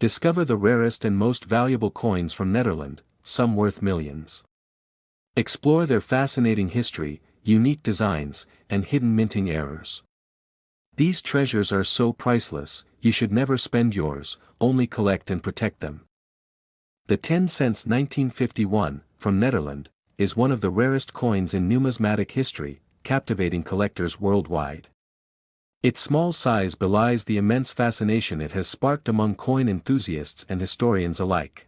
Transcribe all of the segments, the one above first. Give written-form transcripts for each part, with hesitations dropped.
Discover the rarest and most valuable coins from Netherlands, some worth millions. Explore their fascinating history, unique designs, and hidden minting errors. These treasures are so priceless, you should never spend yours, only collect and protect them. The 10 cents 1951, from Netherlands, is one of the rarest coins in numismatic history, captivating collectors worldwide. Its small size belies the immense fascination it has sparked among coin enthusiasts and historians alike.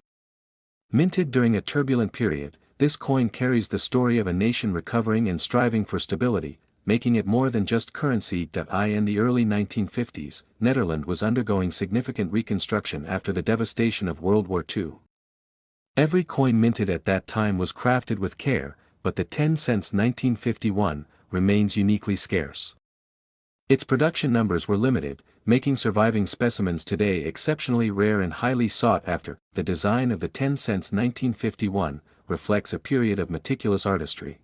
Minted during a turbulent period, this coin carries the story of a nation recovering and striving for stability, making it more than just currency. In the early 1950s, Netherlands was undergoing significant reconstruction after the devastation of World War II. Every coin minted at that time was crafted with care, but the 10 cents 1951 remains uniquely scarce. Its production numbers were limited, making surviving specimens today exceptionally rare and highly sought after. The design of the 10 cents 1951 reflects a period of meticulous artistry.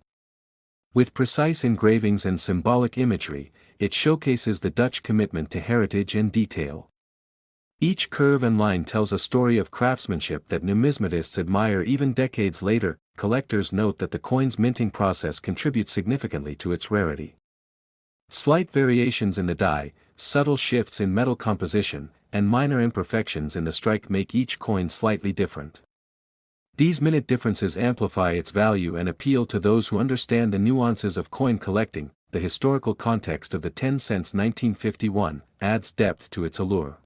With precise engravings and symbolic imagery, it showcases the Dutch commitment to heritage and detail. Each curve and line tells a story of craftsmanship that numismatists admire even decades later. Collectors note that the coin's minting process contributes significantly to its rarity. Slight variations in the die, subtle shifts in metal composition, and minor imperfections in the strike make each coin slightly different. These minute differences amplify its value and appeal to those who understand the nuances of coin collecting. The historical context of the 10 cents 1951 adds depth to its allure.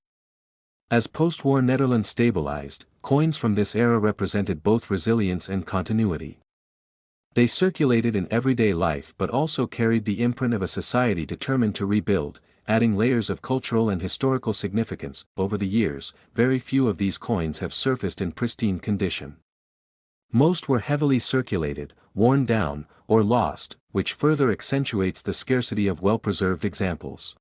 As post-war Netherlands stabilized, coins from this era represented both resilience and continuity. They circulated in everyday life but also carried the imprint of a society determined to rebuild, adding layers of cultural and historical significance. Over the years, very few of these coins have surfaced in pristine condition. Most were heavily circulated, worn down, or lost, which further accentuates the scarcity of well-preserved examples.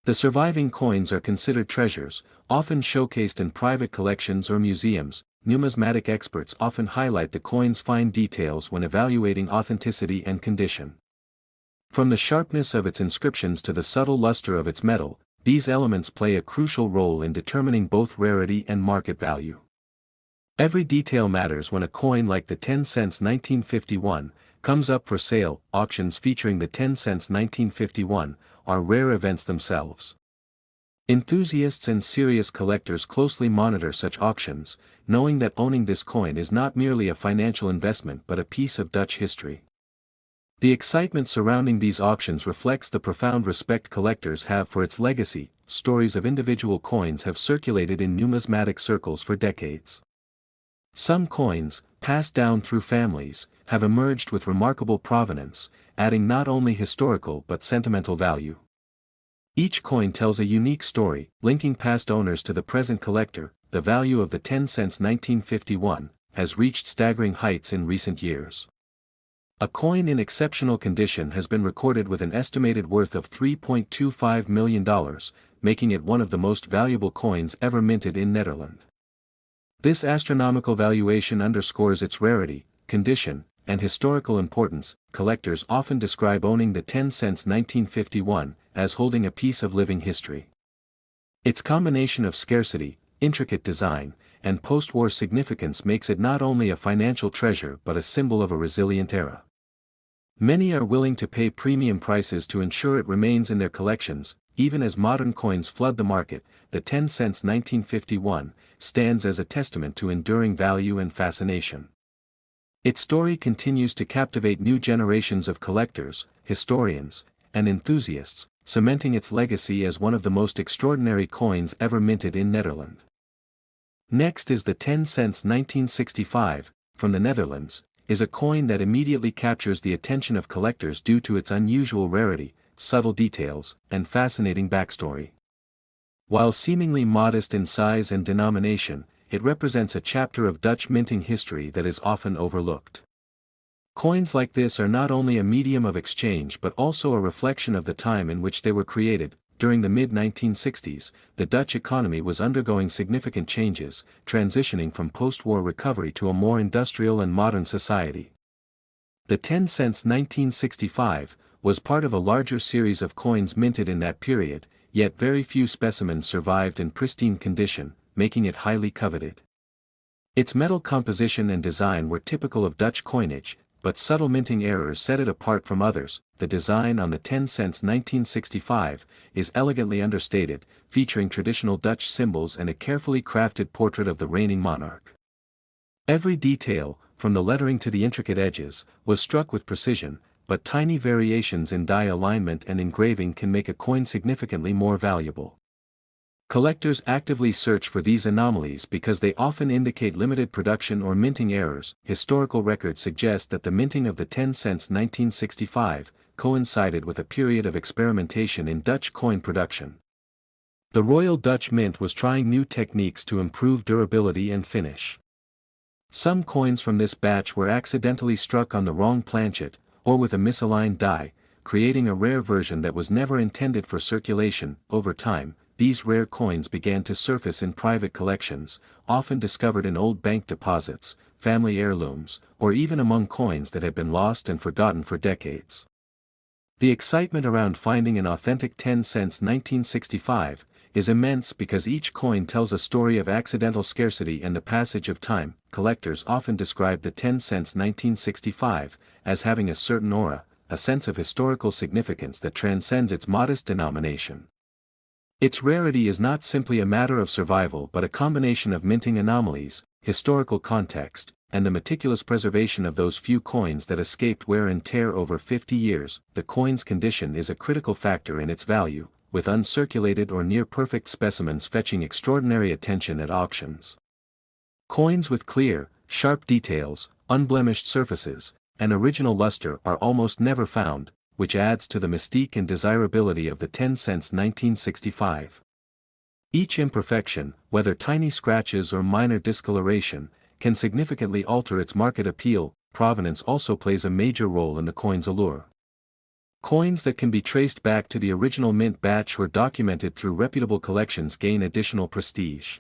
The surviving coins are considered treasures, often showcased in private collections or museums. Numismatic experts often highlight the coin's fine details when evaluating authenticity and condition. From the sharpness of its inscriptions to the subtle luster of its metal, these elements play a crucial role in determining both rarity and market value. Every detail matters when a coin like the 10 cents 1951 comes up for sale. Auctions featuring the 10 cents 1951 are rare events themselves. Enthusiasts and serious collectors closely monitor such auctions, knowing that owning this coin is not merely a financial investment but a piece of Dutch history. The excitement surrounding these auctions reflects the profound respect collectors have for its legacy. Stories of individual coins have circulated in numismatic circles for decades. Some coins, passed down through families, have emerged with remarkable provenance, adding not only historical but sentimental value. Each coin tells a unique story, linking past owners to the present collector. The value of the 10 cents 1951 has reached staggering heights in recent years. A coin in exceptional condition has been recorded with an estimated worth of $3.25 million, making it one of the most valuable coins ever minted in Netherlands. This astronomical valuation underscores its rarity, condition, and historical importance. Collectors often describe owning the 10 cents 1951 as holding a piece of living history. Its combination of scarcity, intricate design, and post-war significance makes it not only a financial treasure but a symbol of a resilient era. Many are willing to pay premium prices to ensure it remains in their collections. Even as modern coins flood the market, the 10 cents 1951 stands as a testament to enduring value and fascination. Its story continues to captivate new generations of collectors, historians, and enthusiasts, cementing its legacy as one of the most extraordinary coins ever minted in Netherlands. Next is the 10 cents 1965, from the Netherlands, is a coin that immediately captures the attention of collectors due to its unusual rarity, subtle details, and fascinating backstory. While seemingly modest in size and denomination, it represents a chapter of Dutch minting history that is often overlooked. Coins like this are not only a medium of exchange but also a reflection of the time in which they were created. During the mid-1960s, the Dutch economy was undergoing significant changes, transitioning from post-war recovery to a more industrial and modern society. The 10 cents 1965 was part of a larger series of coins minted in that period, yet very few specimens survived in pristine condition. making it highly coveted. Its metal composition and design were typical of Dutch coinage, but subtle minting errors set it apart from others. The design on the 10 cents 1965 is elegantly understated, featuring traditional Dutch symbols and a carefully crafted portrait of the reigning monarch. Every detail, from the lettering to the intricate edges, was struck with precision, but tiny variations in die alignment and engraving can make a coin significantly more valuable. Collectors actively search for these anomalies because they often indicate limited production or minting errors. Historical records suggest that the minting of the 10 cents 1965 coincided with a period of experimentation in Dutch coin production. The Royal Dutch Mint was trying new techniques to improve durability and finish. Some coins from this batch were accidentally struck on the wrong planchet, or with a misaligned die, creating a rare version that was never intended for circulation. Over time, these rare coins began to surface in private collections, often discovered in old bank deposits, family heirlooms, or even among coins that had been lost and forgotten for decades. The excitement around finding an authentic 10 cents 1965 is immense because each coin tells a story of accidental scarcity and the passage of time. Collectors often describe the 10 cents 1965 as having a certain aura, a sense of historical significance that transcends its modest denomination. Its rarity is not simply a matter of survival but a combination of minting anomalies, historical context, and the meticulous preservation of those few coins that escaped wear and tear over 50 years. The coin's condition is a critical factor in its value, with uncirculated or near-perfect specimens fetching extraordinary attention at auctions. Coins with clear, sharp details, unblemished surfaces, and original luster are almost never found, which adds to the mystique and desirability of the 10 cents 1965. Each imperfection, whether tiny scratches or minor discoloration, can significantly alter its market appeal. Provenance also plays a major role in the coin's allure. Coins that can be traced back to the original mint batch or documented through reputable collections gain additional prestige.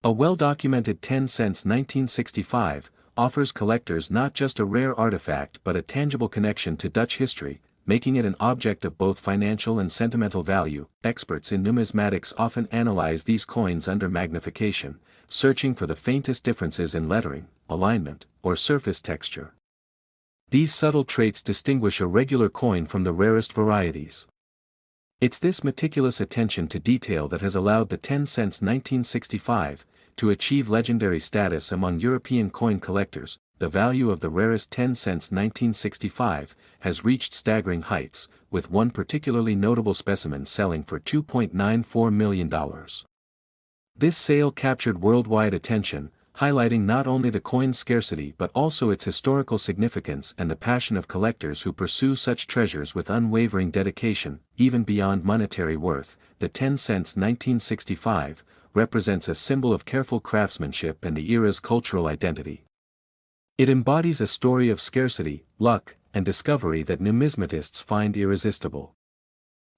A well-documented 10 cents 1965 offers collectors not just a rare artifact but a tangible connection to Dutch history, making it an object of both financial and sentimental value. Experts in numismatics often analyze these coins under magnification, searching for the faintest differences in lettering, alignment, or surface texture. These subtle traits distinguish a regular coin from the rarest varieties. It's this meticulous attention to detail that has allowed the 10 cents 1965 to achieve legendary status among European coin collectors. The value of the rarest 10 cents 1965 has reached staggering heights, with one particularly notable specimen selling for $2.94 million. This sale captured worldwide attention, highlighting not only the coin's scarcity but also its historical significance and the passion of collectors who pursue such treasures with unwavering dedication. Even beyond monetary worth, the 10 cents 1965 represents a symbol of careful craftsmanship and the era's cultural identity. It embodies a story of scarcity, luck, and discovery that numismatists find irresistible.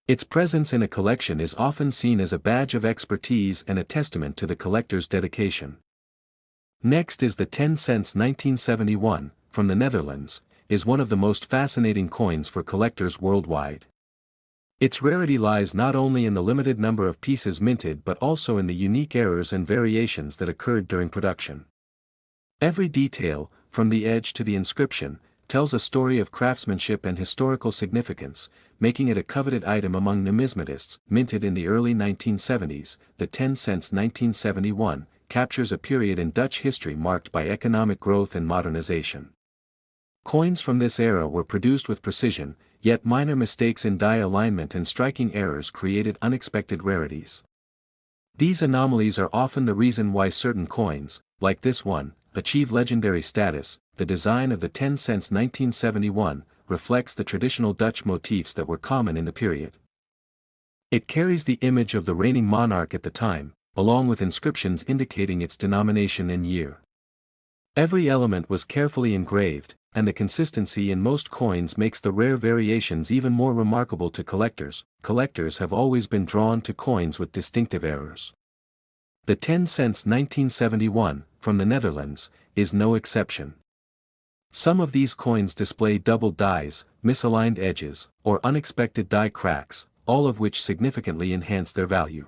Its presence in a collection is often seen as a badge of expertise and a testament to the collector's dedication. Next is the 10 cents 1971, from the Netherlands, is one of the most fascinating coins for collectors worldwide. Its rarity lies not only in the limited number of pieces minted but also in the unique errors and variations that occurred during production. Every detail, from the edge to the inscription, tells a story of craftsmanship and historical significance, making it a coveted item among numismatists. Minted in the early 1970s, the 10 cents 1971 captures a period in Dutch history marked by economic growth and modernization. Coins from this era were produced with precision, yet minor mistakes in die alignment and striking errors created unexpected rarities. These anomalies are often the reason why certain coins, like this one, achieve legendary status. The design of the 10 cents 1971 reflects the traditional Dutch motifs that were common in the period. It carries the image of the reigning monarch at the time, along with inscriptions indicating its denomination and year. Every element was carefully engraved, and the consistency in most coins makes the rare variations even more remarkable to collectors. Collectors have always been drawn to coins with distinctive errors. The 10 cents 1971, from the Netherlands, is no exception. Some of these coins display double dies, misaligned edges, or unexpected die cracks, all of which significantly enhance their value.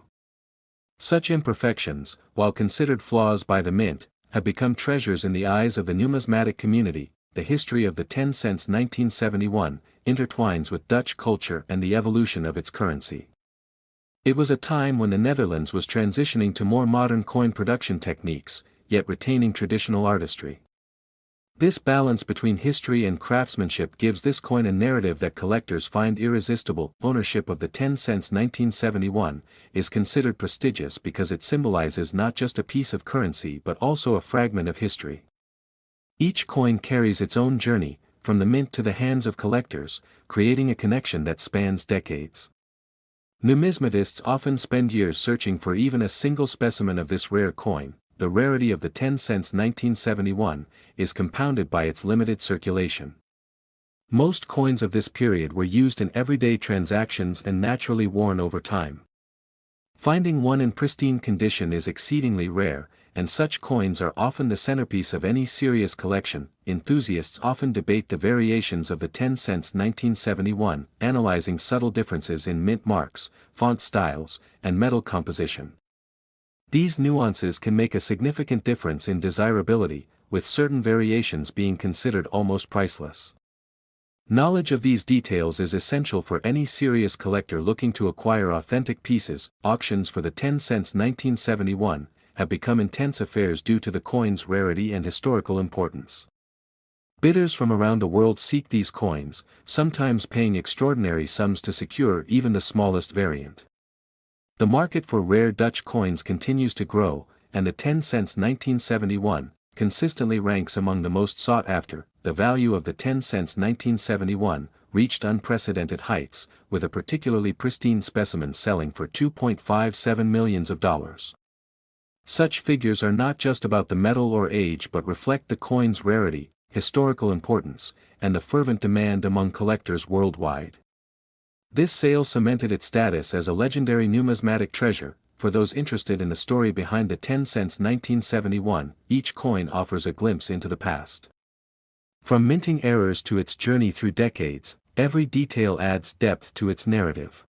Such imperfections, while considered flaws by the mint, have become treasures in the eyes of the numismatic community. The history of the 10 cents 1971 intertwines with Dutch culture and the evolution of its currency. It was a time when the Netherlands was transitioning to more modern coin production techniques, yet retaining traditional artistry. This balance between history and craftsmanship gives this coin a narrative that collectors find irresistible. Ownership of the 10 cents 1971 is considered prestigious because it symbolizes not just a piece of currency but also a fragment of history. Each coin carries its own journey, from the mint to the hands of collectors, creating a connection that spans decades. Numismatists often spend years searching for even a single specimen of this rare coin. The rarity of the 10 cents 1971 is compounded by its limited circulation. Most coins of this period were used in everyday transactions and naturally worn over time. Finding one in pristine condition is exceedingly rare, and such coins are often the centerpiece of any serious collection. Enthusiasts often debate the variations of the 10 cents 1971, analyzing subtle differences in mint marks, font styles, and metal composition. These nuances can make a significant difference in desirability, with certain variations being considered almost priceless. Knowledge of these details is essential for any serious collector looking to acquire authentic pieces. Auctions for the 10 cents 1971 have become intense affairs due to the coin's rarity and historical importance. Bidders from around the world seek these coins, sometimes paying extraordinary sums to secure even the smallest variant. The market for rare Dutch coins continues to grow, and the 10 cents 1971 consistently ranks among the most sought after. The value of the 10 cents 1971 reached unprecedented heights, with a particularly pristine specimen selling for $2.57 million. Such figures are not just about the metal or age but reflect the coin's rarity, historical importance, and the fervent demand among collectors worldwide. This sale cemented its status as a legendary numismatic treasure. For those interested in the story behind the 10 cents 1971, each coin offers a glimpse into the past. From minting errors to its journey through decades, every detail adds depth to its narrative.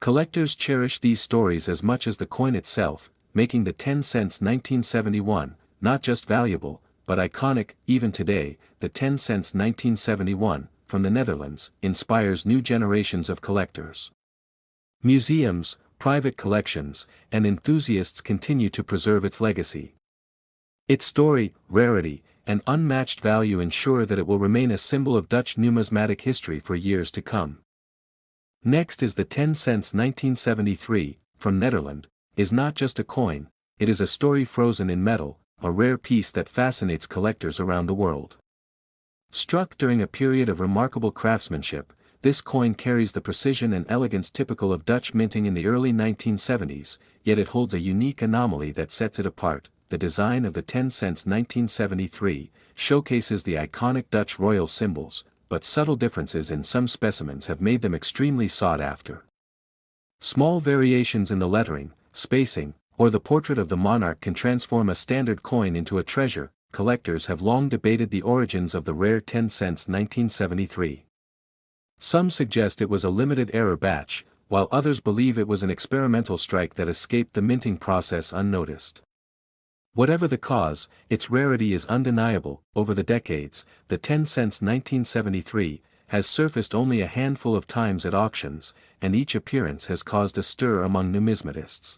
Collectors cherish these stories as much as the coin itself, making the 10 cents 1971 not just valuable, but iconic. Even today, the 10 cents 1971 from the Netherlands inspires new generations of collectors. Museums, private collections, and enthusiasts continue to preserve its legacy. Its story, rarity, and unmatched value ensure that it will remain a symbol of Dutch numismatic history for years to come. Next is the 10 cents 1973, from Netherlands, is not just a coin, it is a story frozen in metal, a rare piece that fascinates collectors around the world. Struck during a period of remarkable craftsmanship, this coin carries the precision and elegance typical of Dutch minting in the early 1970s, yet it holds a unique anomaly that sets it apart. The design of the 10 cents 1973 showcases the iconic Dutch royal symbols, but subtle differences in some specimens have made them extremely sought after. Small variations in the lettering, spacing, or the portrait of the monarch can transform a standard coin into a treasure. Collectors have long debated the origins of the rare 10 cents 1973. Some suggest it was a limited error batch, while others believe it was an experimental strike that escaped the minting process unnoticed. Whatever the cause, its rarity is undeniable. Over the decades, the 10 cents 1973 has surfaced only a handful of times at auctions, and each appearance has caused a stir among numismatists.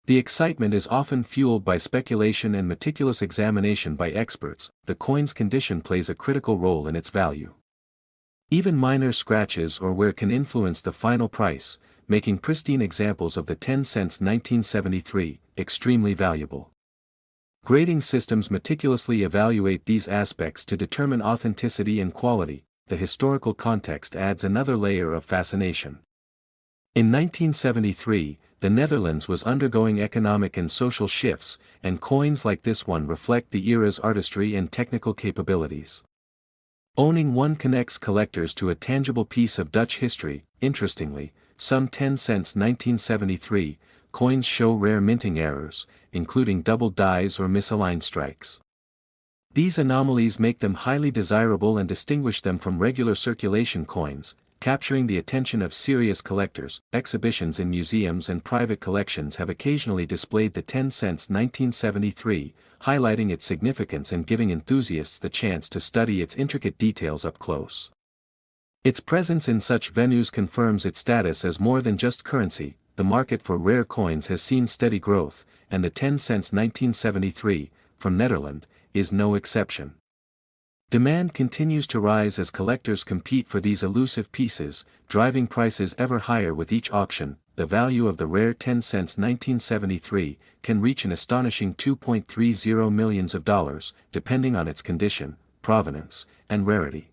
The excitement is often fueled by speculation and meticulous examination by experts. The coin's condition plays a critical role in its value. Even minor scratches or wear can influence the final price, making pristine examples of the 10 cents 1973 extremely valuable. Grading systems meticulously evaluate these aspects to determine authenticity and quality. The historical context adds another layer of fascination. In 1973, the Netherlands was undergoing economic and social shifts, and coins like this one reflect the era's artistry and technical capabilities. Owning one connects collectors to a tangible piece of Dutch history. Interestingly, some 10 cents 1973 coins show rare minting errors, including double dies or misaligned strikes. These anomalies make them highly desirable and distinguish them from regular circulation coins. capturing the attention of serious collectors. Exhibitions in museums and private collections have occasionally displayed the 10 cents 1973, highlighting its significance and giving enthusiasts the chance to study its intricate details up close. Its presence in such venues confirms its status as more than just currency. The market for rare coins has seen steady growth, and the 10 cents 1973, from Nederland, is no exception. Demand continues to rise as collectors compete for these elusive pieces, driving prices ever higher with each auction. The value of the rare 10 cents 1973 can reach an astonishing $2.30 million, depending on its condition, provenance, and rarity.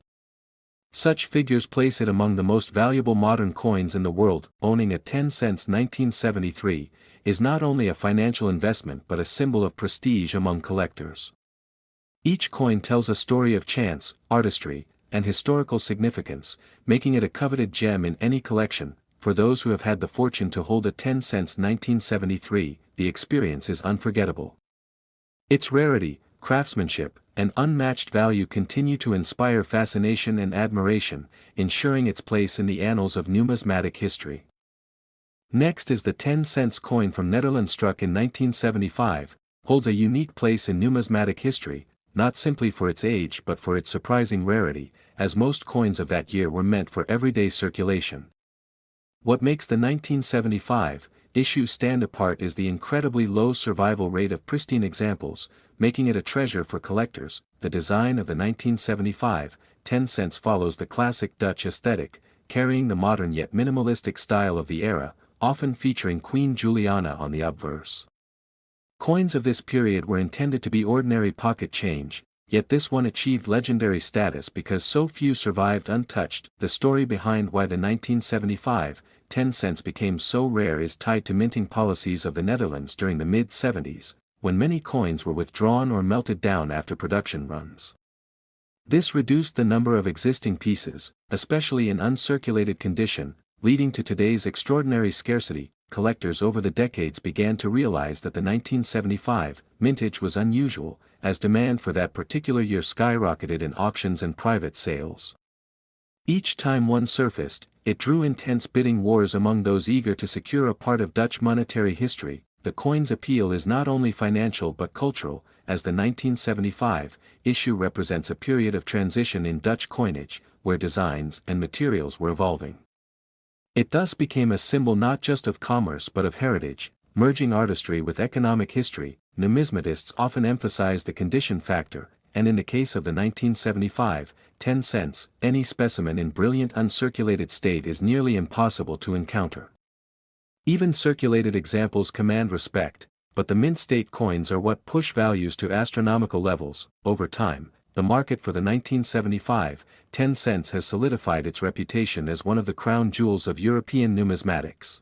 Such figures place it among the most valuable modern coins in the world. Owning a 10 cents 1973 is not only a financial investment but a symbol of prestige among collectors. Each coin tells a story of chance, artistry, and historical significance, making it a coveted gem in any collection. For those who have had the fortune to hold a 10 cents 1973, the experience is unforgettable. Its rarity, craftsmanship, and unmatched value continue to inspire fascination and admiration, ensuring its place in the annals of numismatic history. Next is the 10 cents coin from Netherlands, struck in 1975, holds a unique place in numismatic history, not simply for its age but for its surprising rarity, as most coins of that year were meant for everyday circulation. What makes the 1975 issue stand apart is the incredibly low survival rate of pristine examples, making it a treasure for collectors. The design of the 1975 10 cents follows the classic Dutch aesthetic, carrying the modern yet minimalistic style of the era, often featuring Queen Juliana on the obverse. Coins of this period were intended to be ordinary pocket change, yet this one achieved legendary status because so few survived untouched. The story behind why the 1975 10 cents became so rare is tied to minting policies of the Netherlands during the mid-70s, when many coins were withdrawn or melted down after production runs. This reduced the number of existing pieces, especially in uncirculated condition, leading to today's extraordinary scarcity. Collectors over the decades began to realize that the 1975 mintage was unusual, as demand for that particular year skyrocketed in auctions and private sales. Each time one surfaced, it drew intense bidding wars among those eager to secure a part of Dutch monetary history. The coin's appeal is not only financial but cultural, as the 1975 issue represents a period of transition in Dutch coinage, where designs and materials were evolving. It thus became a symbol not just of commerce but of heritage, merging artistry with economic history. Numismatists often emphasize the condition factor, and in the case of the 1975 10 cents, any specimen in brilliant uncirculated state is nearly impossible to encounter. Even circulated examples command respect, but the mint state coins are what push values to astronomical levels. Over time, the market for the 1975 10 cents has solidified its reputation as one of the crown jewels of European numismatics.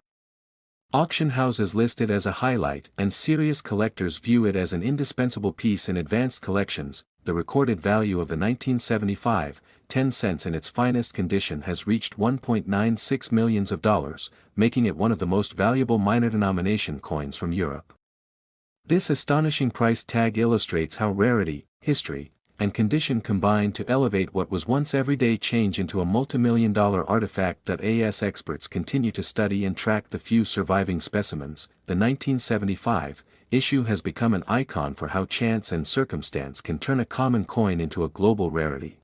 Auction houses list it as a highlight, and serious collectors view it as an indispensable piece in advanced collections. The recorded value of the 1975 10 cents in its finest condition has reached $1.96 million, making it one of the most valuable minor denomination coins from Europe. This astonishing price tag illustrates how rarity, history, and condition combined to elevate what was once everyday change into a multimillion-dollar artifact. As experts continue to study and track the few surviving specimens, the 1975 issue has become an icon for how chance and circumstance can turn a common coin into a global rarity.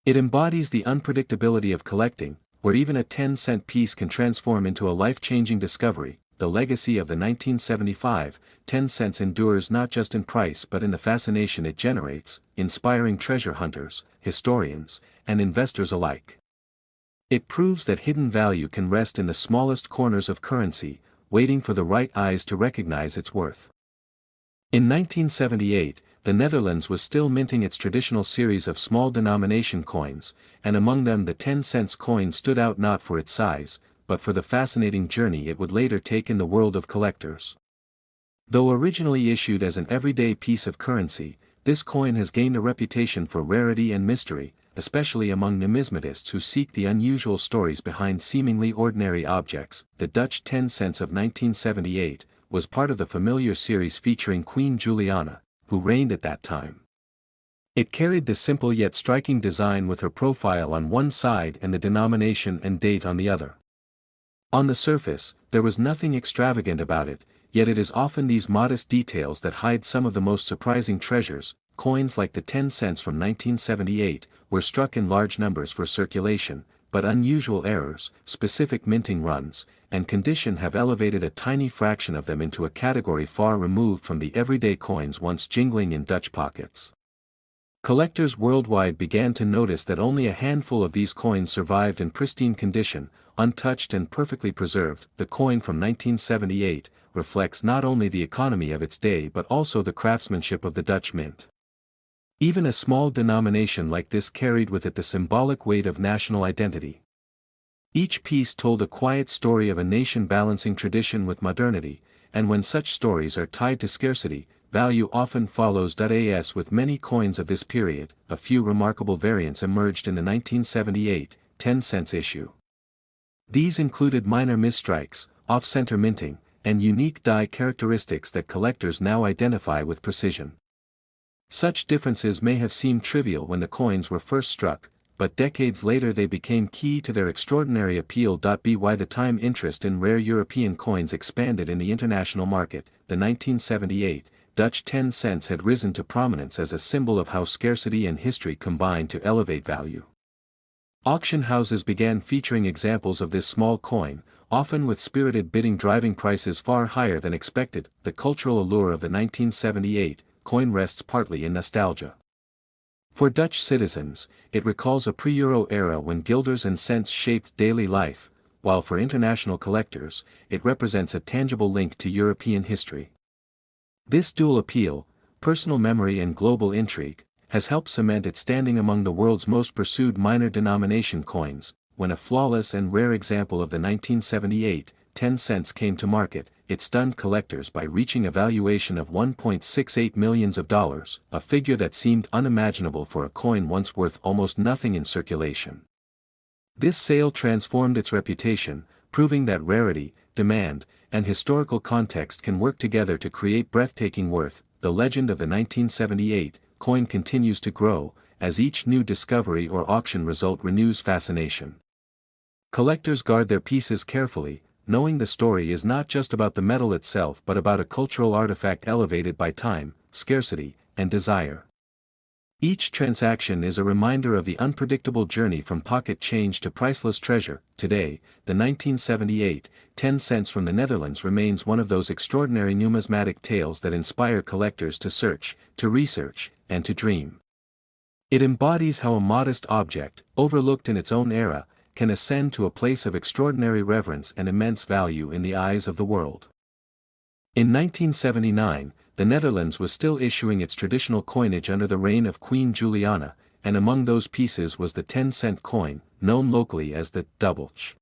It embodies the unpredictability of collecting, where even a 10-cent piece can transform into a life-changing discovery. The legacy of the 1975 10 cents endures not just in price but in the fascination it generates, inspiring treasure hunters, historians, and investors alike. It proves that hidden value can rest in the smallest corners of currency, waiting for the right eyes to recognize its worth. In 1978, the Netherlands was still minting its traditional series of small denomination coins, and among them the 10 cents coin stood out not for its size, but for the fascinating journey it would later take in the world of collectors. Though originally issued as an everyday piece of currency, this coin has gained a reputation for rarity and mystery, especially among numismatists who seek the unusual stories behind seemingly ordinary objects. The Dutch 10 cents of 1978 was part of the familiar series featuring Queen Juliana, who reigned at that time. It carried the simple yet striking design with her profile on one side and the denomination and date on the other. On the surface, there was nothing extravagant about it, yet it is often these modest details that hide some of the most surprising treasures. Coins like the 10 cents from 1978 were struck in large numbers for circulation, but unusual errors, specific minting runs, and condition have elevated a tiny fraction of them into a category far removed from the everyday coins once jingling in Dutch pockets. Collectors worldwide began to notice that only a handful of these coins survived in pristine condition, untouched and perfectly preserved. The coin from 1978 reflects not only the economy of its day but also the craftsmanship of the Dutch mint. Even a small denomination like this carried with it the symbolic weight of national identity. Each piece told a quiet story of a nation balancing tradition with modernity, and when such stories are tied to scarcity, value often follows. As with many coins of this period, a few remarkable variants emerged in the 1978 10 cents issue. These included minor misstrikes, off-center minting, and unique die characteristics that collectors now identify with precision. Such differences may have seemed trivial when the coins were first struck, but decades later they became key to their extraordinary appeal. By the time interest in rare European coins expanded in the international market, the 1978 Dutch 10 cents had risen to prominence as a symbol of how scarcity and history combined to elevate value. Auction houses began featuring examples of this small coin, often with spirited bidding driving prices far higher than expected. The cultural allure of the 1978 coin rests partly in nostalgia. For Dutch citizens, it recalls a pre-Euro era when guilders and cents shaped daily life, while for international collectors, it represents a tangible link to European history. This dual appeal, personal memory and global intrigue, has helped cement its standing among the world's most pursued minor denomination coins. When a flawless and rare example of the 1978 10 cents came to market, it stunned collectors by reaching a valuation of $1.68 million, a figure that seemed unimaginable for a coin once worth almost nothing in circulation. This sale transformed its reputation, proving that rarity, demand, and historical context can work together to create breathtaking worth. The legend of the 1978 coin continues to grow, as each new discovery or auction result renews fascination. Collectors guard their pieces carefully, knowing the story is not just about the metal itself but about a cultural artifact elevated by time, scarcity, and desire. Each transaction is a reminder of the unpredictable journey from pocket change to priceless treasure. Today, the 1978 10 cents from the Netherlands remains one of those extraordinary numismatic tales that inspire collectors to search, to research, and to dream. It embodies how a modest object, overlooked in its own era, can ascend to a place of extraordinary reverence and immense value in the eyes of the world. In 1979, the Netherlands was still issuing its traditional coinage under the reign of Queen Juliana, and among those pieces was the 10-cent coin, known locally as the dubbeltje.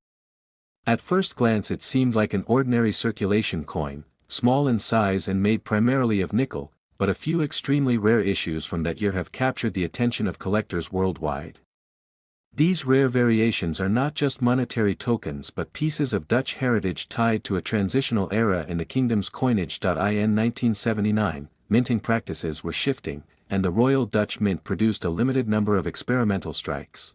At first glance it seemed like an ordinary circulation coin, small in size and made primarily of nickel, but a few extremely rare issues from that year have captured the attention of collectors worldwide. These rare variations are not just monetary tokens but pieces of Dutch heritage tied to a transitional era in the kingdom's coinage. In 1979, minting practices were shifting, and the Royal Dutch Mint produced a limited number of experimental strikes.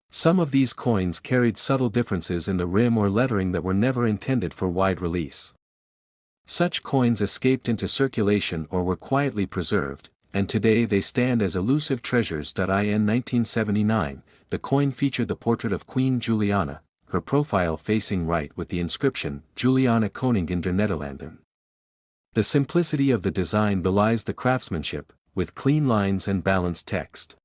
Some of these coins carried subtle differences in the rim or lettering that were never intended for wide release. Such coins escaped into circulation or were quietly preserved, and today they stand as elusive treasures. In 1979, the coin featured the portrait of Queen Juliana, her profile facing right with the inscription, Juliana Koningin der Nederlanden. The simplicity of the design belies the craftsmanship, with clean lines and balanced text.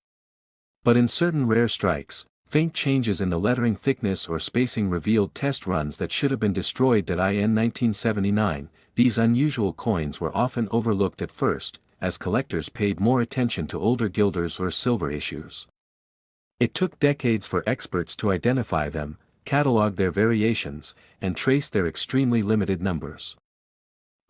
But in certain rare strikes, faint changes in the lettering thickness or spacing revealed test runs that should have been destroyed. In 1979, these unusual coins were often overlooked at first, as collectors paid more attention to older guilders or silver issues. It took decades for experts to identify them, catalog their variations, and trace their extremely limited numbers.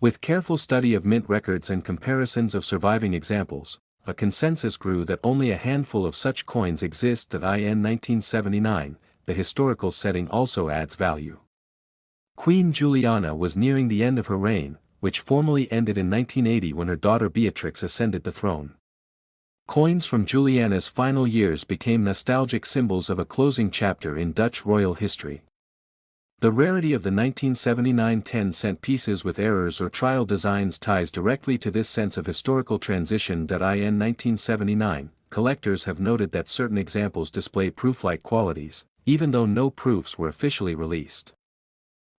With careful study of mint records and comparisons of surviving examples, a consensus grew that only a handful of such coins exist. In 1979, the historical setting also adds value. Queen Juliana was nearing the end of her reign, which formally ended in 1980 when her daughter Beatrix ascended the throne. Coins from Juliana's final years became nostalgic symbols of a closing chapter in Dutch royal history. The rarity of the 1979 10-cent pieces with errors or trial designs ties directly to this sense of historical transition. In 1979, collectors have noted that certain examples display proof-like qualities, even though no proofs were officially released.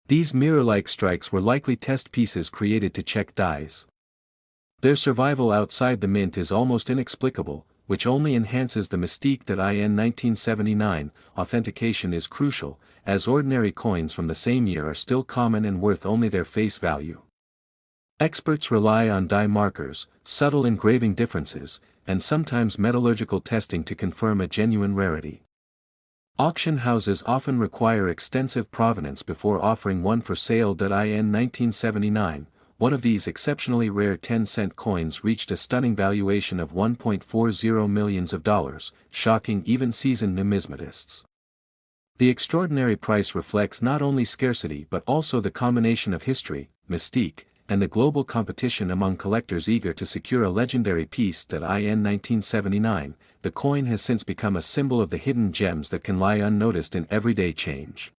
These mirror-like strikes were likely test pieces created to check dies. Their survival outside the mint is almost inexplicable, which only enhances the mystique. In 1979, authentication is crucial, as ordinary coins from the same year are still common and worth only their face value. Experts rely on die markers, subtle engraving differences, and sometimes metallurgical testing to confirm a genuine rarity. Auction houses often require extensive provenance before offering one for sale. In 1979, one of these exceptionally rare 10-cent coins reached a stunning valuation of $1.40 million, shocking even seasoned numismatists. The extraordinary price reflects not only scarcity but also the combination of history, mystique, and the global competition among collectors eager to secure a legendary piece. In 1979, the coin has since become a symbol of the hidden gems that can lie unnoticed in everyday change.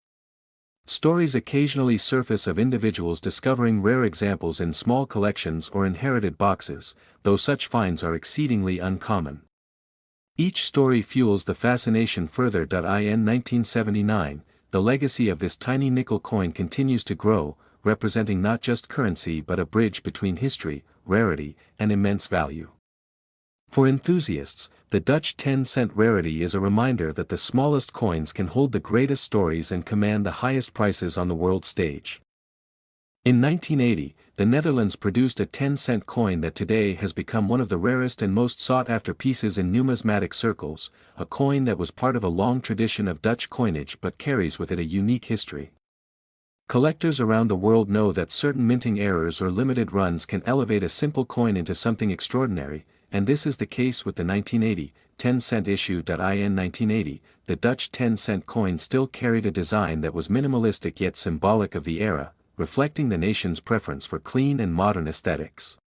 Stories occasionally surface of individuals discovering rare examples in small collections or inherited boxes, though such finds are exceedingly uncommon. Each story fuels the fascination further. In 1979, the legacy of this tiny nickel coin continues to grow, representing not just currency but a bridge between history, rarity, and immense value. For enthusiasts, the Dutch 10-cent rarity is a reminder that the smallest coins can hold the greatest stories and command the highest prices on the world stage. In 1980, the Netherlands produced a 10-cent coin that today has become one of the rarest and most sought-after pieces in numismatic circles, a coin that was part of a long tradition of Dutch coinage but carries with it a unique history. Collectors around the world know that certain minting errors or limited runs can elevate a simple coin into something extraordinary, and this is the case with the 1980 10-cent issue. In 1980, the Dutch 10-cent coin still carried a design that was minimalistic yet symbolic of the era, reflecting the nation's preference for clean and modern aesthetics.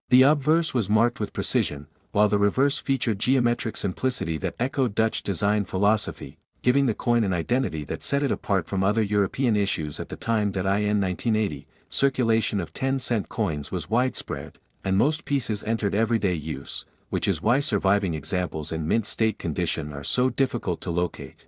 The obverse was marked with precision, while the reverse featured geometric simplicity that echoed Dutch design philosophy, giving the coin an identity that set it apart from other European issues at the time. In 1980, circulation of 10-cent coins was widespread, and most pieces entered everyday use, which is why surviving examples in mint state condition are so difficult to locate.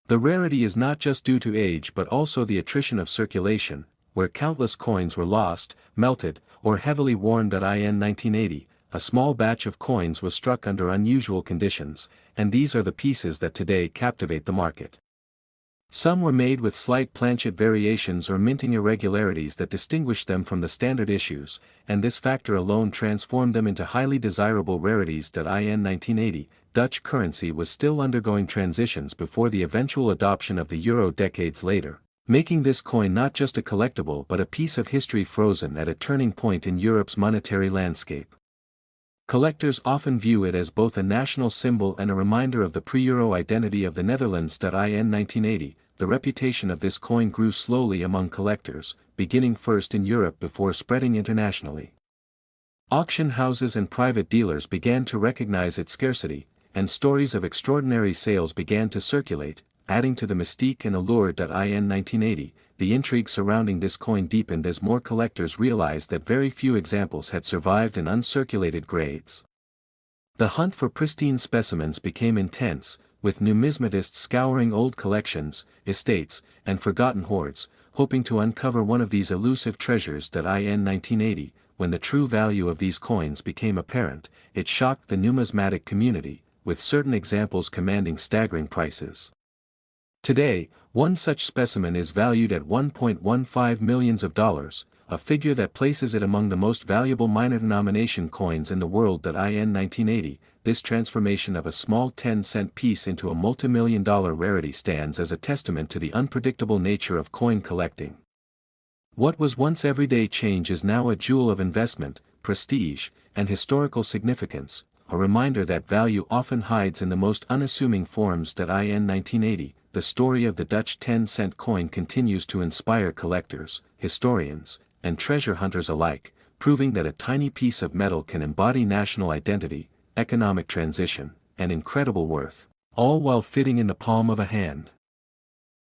The rarity is not just due to age but also the attrition of circulation, where countless coins were lost, melted, or heavily worn. In 1980, a small batch of coins was struck under unusual conditions, and these are the pieces that today captivate the market. Some were made with slight planchet variations or minting irregularities that distinguished them from the standard issues, and this factor alone transformed them into highly desirable rarities. In 1980, Dutch currency was still undergoing transitions before the eventual adoption of the euro decades later, making this coin not just a collectible but a piece of history frozen at a turning point in Europe's monetary landscape. Collectors often view it as both a national symbol and a reminder of the pre-euro identity of the Netherlands. In 1980, the reputation of this coin grew slowly among collectors, beginning first in Europe before spreading internationally. Auction houses and private dealers began to recognize its scarcity, and stories of extraordinary sales began to circulate, adding to the mystique and allure. In 1980, the intrigue surrounding this coin deepened as more collectors realized that very few examples had survived in uncirculated grades. The hunt for pristine specimens became intense, with numismatists scouring old collections, estates, and forgotten hoards, hoping to uncover one of these elusive treasures. In 1980, when the true value of these coins became apparent, it shocked the numismatic community, with certain examples commanding staggering prices. Today, one such specimen is valued at $1.15 million, a figure that places it among the most valuable minor denomination coins in the world. In 1980, this transformation of a small 10-cent piece into a multimillion-dollar rarity stands as a testament to the unpredictable nature of coin collecting. What was once everyday change is now a jewel of investment, prestige, and historical significance, a reminder that value often hides in the most unassuming forms. In 1980, the story of the Dutch 10-cent coin continues to inspire collectors, historians, and treasure hunters alike, proving that a tiny piece of metal can embody national identity, economic transition, and incredible worth, all while fitting in the palm of a hand.